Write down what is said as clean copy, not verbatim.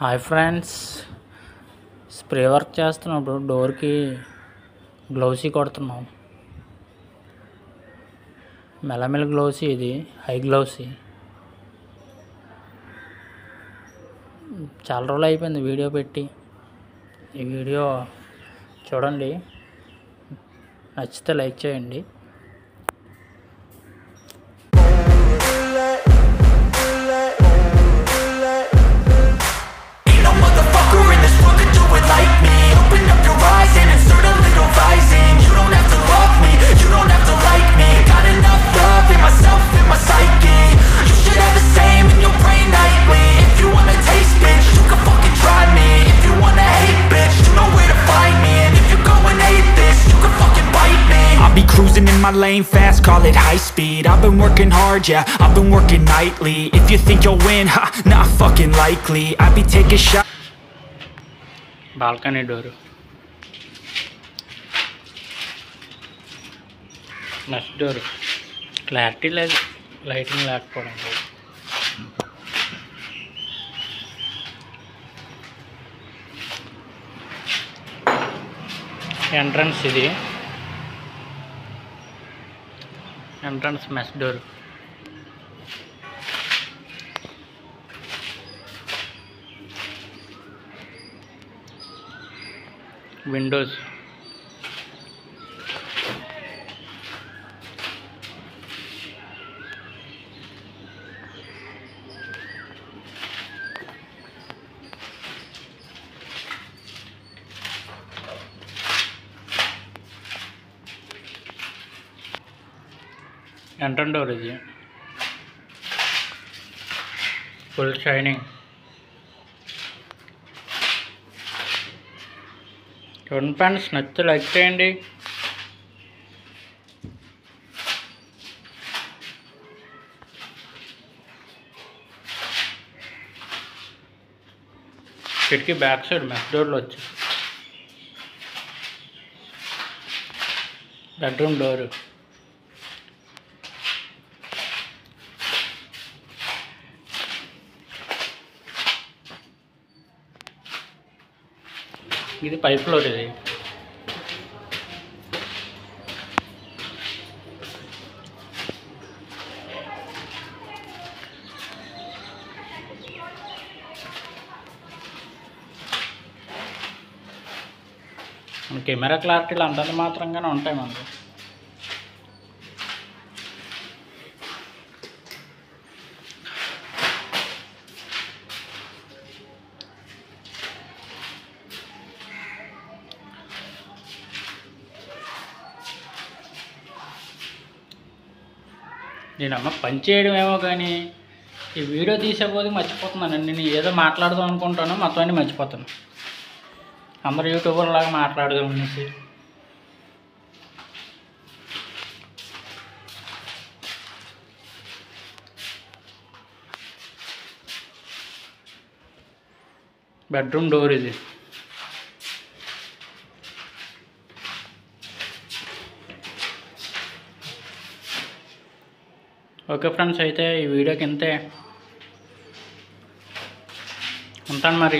Hi friends, spray work చేస్తున్నప్పుడు డోర్కి గ్లౌసీ కొడుతున్నాం. మెల్లమెల్ల గ్లౌసీ, ఇది హై గ్లౌసీ. చాలా రోజులు అయిపోయింది వీడియో పెట్టి. ఈ వీడియో చూడండి, నచ్చితే లైక్ చేయండి. Cruising in my lane fast, call it high speed. I've been working hard, yeah, I've been working nightly. If you think you'll win, ha, not fucking likely. I be taking shots. Balcony door, next door. Clarity లేదు, lighting లేకపోవడం. Entrance, ఇది entrance mess door. Windows, entrance door, ఇది full shining. చూడండి friends, నచ్చితే like చేయండి. కిటికీ back side mess డోర్లో వచ్చి బెడ్రూమ్ డోరు. ఇది పైప్ ఫ్లోర్. ఇది కెమెరా క్లారిటీలు అంతంత మాత్రంగానే ఉంటాయి మనకు. నేను అమ్మ పని చేయడం ఏమో కానీ ఈ వీడియో తీసేపోతే మర్చిపోతున్నాను. నేను ఏదో మాట్లాడదాం అనుకుంటాను, మొత్తం అన్నీ మర్చిపోతాను. అందరు యూట్యూబర్ లాగా మాట్లాడదాం అనేసి. బెడ్రూమ్ డోర్, ఇది ఓకే ఫ్రెండ్స్, అయితే ఈ వీడియోకి ఇంతే. ఉంటాను మరి.